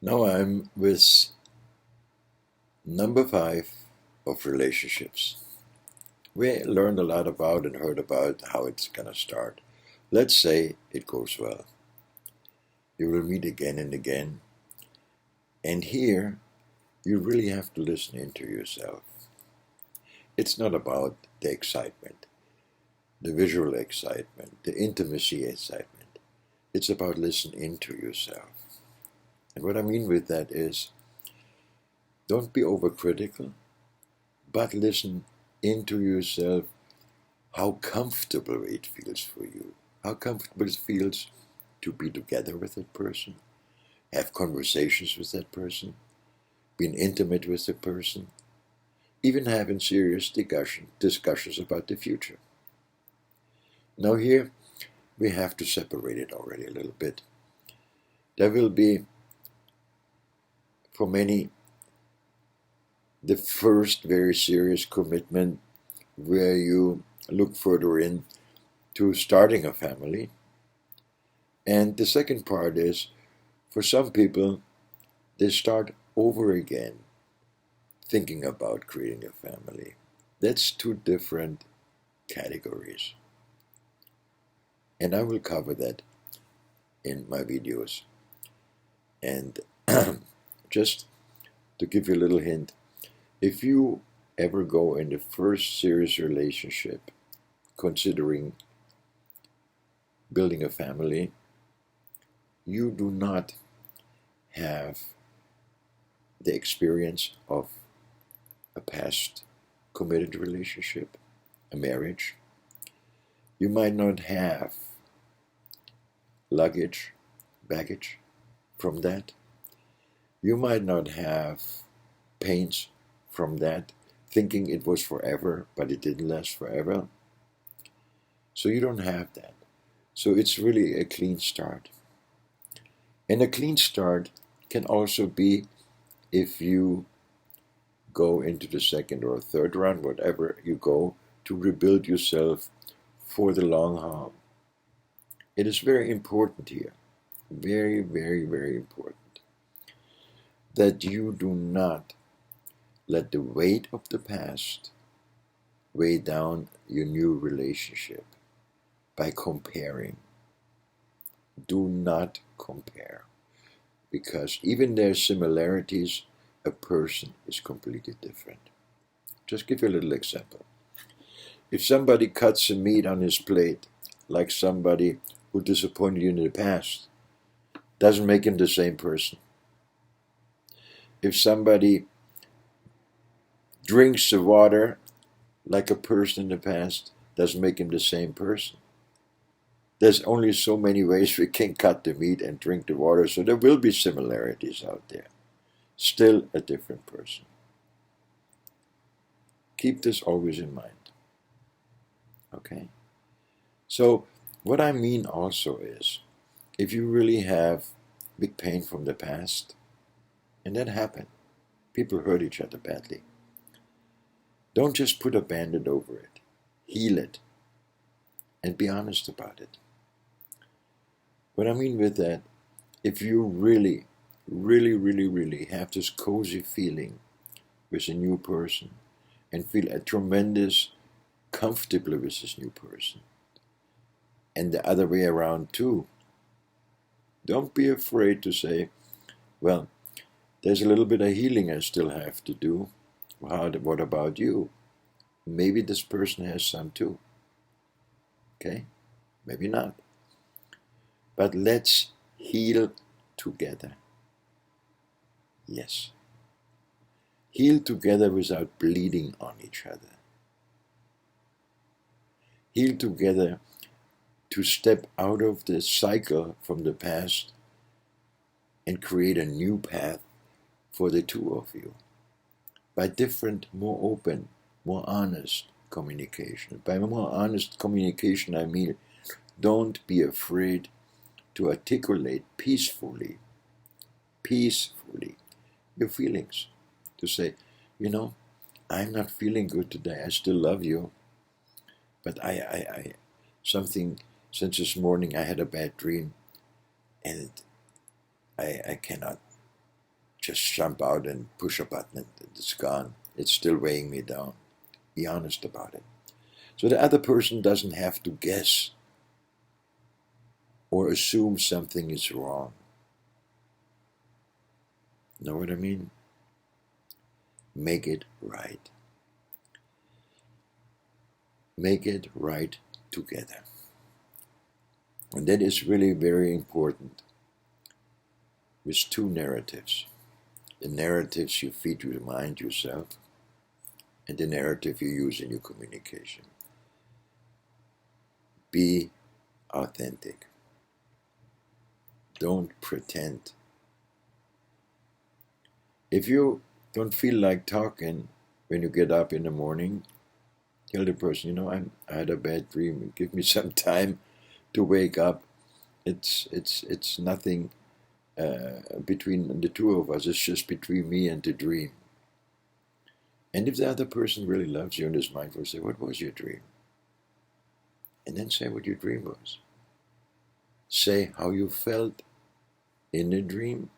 Now I'm with number 5 of relationships. We learned a lot about and heard about how it's gonna start. Let's say it goes well. You will meet again and again, and here you really have to listen into yourself. It's not about the excitement, the visual excitement, the intimacy excitement. It's about listening into yourself. And what I mean with that is don't be overcritical, but listen into yourself how comfortable it feels for you, how comfortable it feels to be together with that person, have conversations with that person, being intimate with the person, even having serious discussions about the future. Now, here we have to separate it already a little bit. There will be, for many, the first very serious commitment where you look further in to starting a family. And the second part is for some people, they start over again thinking about creating a family. That's two different categories. And I will cover that in my videos. And just to give you a little hint, if you ever go in the first serious relationship considering building a family, you do not have the experience of a past committed relationship, a marriage. You might not have baggage from that. You might not have pains from that, thinking it was forever, but it didn't last forever. So you don't have that. So it's really a clean start. And a clean start can also be if you go into the second or third round, whatever you go, to rebuild yourself for the long haul. It is very important here, very, very, very important, that you do not let the weight of the past weigh down your new relationship by comparing. Do not compare, because even their similarities, a person is completely different. Just give you a little example. If somebody cuts some meat on his plate, like somebody who disappointed you in the past, doesn't make him the same person. If somebody drinks the water like a person in the past, doesn't make him the same person. There's only so many ways we can cut the meat and drink the water, so there will be similarities out there. Still a different person. Keep this always in mind. Okay? So, what I mean also is, if you really have big pain from the past, and that happened, people hurt each other badly, don't just put a band-aid over it. Heal it. And be honest about it. What I mean with that, if you really, really, really, really have this cozy feeling with a new person and feel a tremendous comfortable with this new person, and the other way around too, don't be afraid to say, well, there's a little bit of healing I still have to do. What about you? Maybe this person has some too. Okay? Maybe not. But let's heal together. Yes. Heal together without bleeding on each other. Heal together to step out of the cycle from the past and create a new path for the two of you by different, more open, more honest communication. By more honest communication, I mean don't be afraid to articulate peacefully your feelings. To say, I'm not feeling good today. I still love you, but I something since this morning I had a bad dream, and I cannot just jump out and push a button and it's gone. It's still weighing me down. Be honest about it. So the other person doesn't have to guess or assume something is wrong. Know what I mean? Make it right. Make it right together. And that is really very important with two narratives. The narratives you feed your mind yourself and the narrative you use in your communication. Be authentic. Don't pretend. If you don't feel like talking when you get up in the morning, tell the person, I had a bad dream. Give me some time to wake up. It's nothing between the two of us. It's just between me and the dream. And if the other person really loves you and is mindful, say, what was your dream? And then say what your dream was. Say how you felt in the dream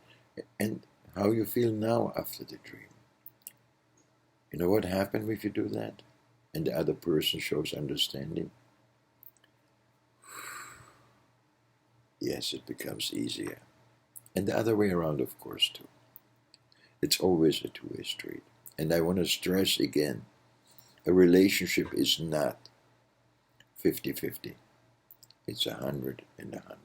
and how you feel now after the dream. You know what happens if you do that? And the other person shows understanding? Yes, it becomes easier. And the other way around, of course, too. It's always a two-way street. And I want to stress again, a relationship is not 50-50. It's 100 and 100.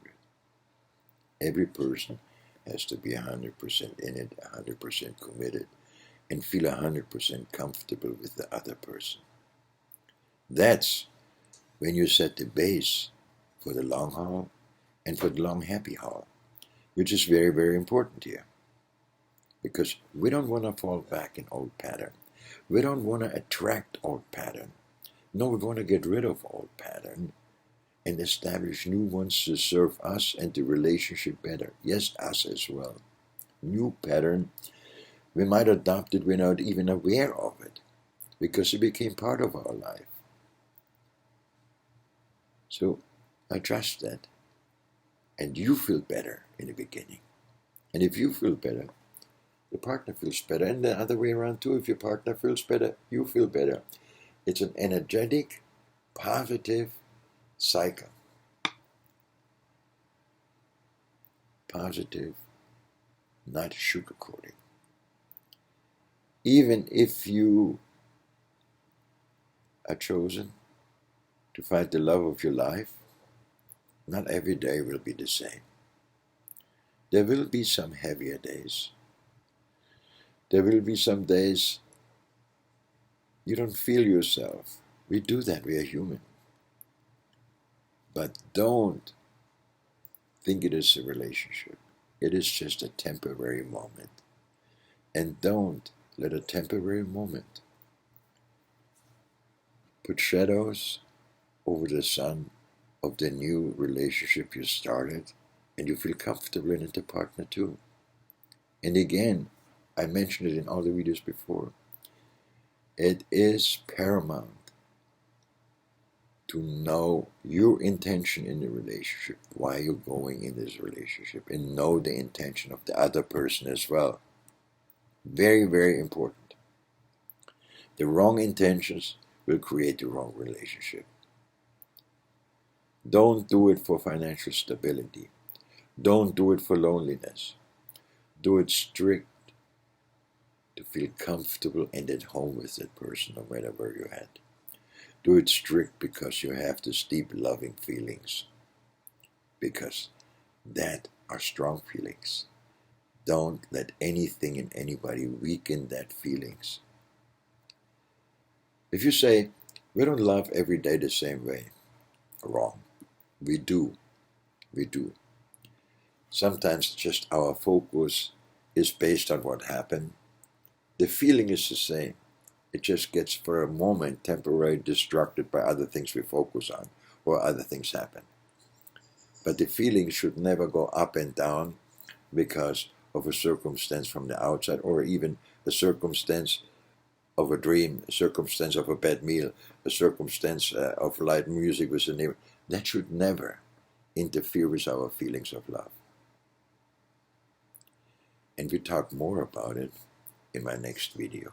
Every person has to be 100% in it, 100% committed, and feel 100% comfortable with the other person. That's when you set the base for the long haul and for the long happy haul, which is very, very important here. Because we don't want to fall back in old pattern. We don't want to attract old pattern. No, we want to get rid of old pattern and establish new ones to serve us and the relationship better. Yes, us as well. New pattern, we might adopt it without even aware of it because it became part of our life. So adjust that and you feel better in the beginning. And if you feel better, the partner feels better, and the other way around too. If your partner feels better, you feel better. It's an energetic, positive cycle. Positive, not sugarcoating. Even if you are chosen to find the love of your life, not every day will be the same. There will be some heavier days. There will be some days you don't feel yourself. We do that, we are human. But don't think it is a relationship. It is just a temporary moment. And don't let a temporary moment put shadows over the sun of the new relationship you started, and you feel comfortable in the partner too. And again, I mentioned it in all the videos before. It is paramount to know your intention in the relationship, why you're going in this relationship, and know the intention of the other person as well. Very, very important. The wrong intentions will create the wrong relationship. Don't do it for financial stability. Don't do it for loneliness. Do it strict to feel comfortable and at home with that person, no matter where you're at. Do it strict because you have this deep loving feelings. Because that are strong feelings. Don't let anything and anybody weaken that feelings. If you say, we don't love every day the same way, wrong. We do. We do. Sometimes just our focus is based on what happened. The feeling is the same. It just gets for a moment temporarily distracted by other things we focus on or other things happen. But the feeling should never go up and down because of a circumstance from the outside or even a circumstance of a dream, a circumstance of a bad meal, a circumstance of light music with a neighbor. That should never interfere with our feelings of love. and we talk more about it in my next video.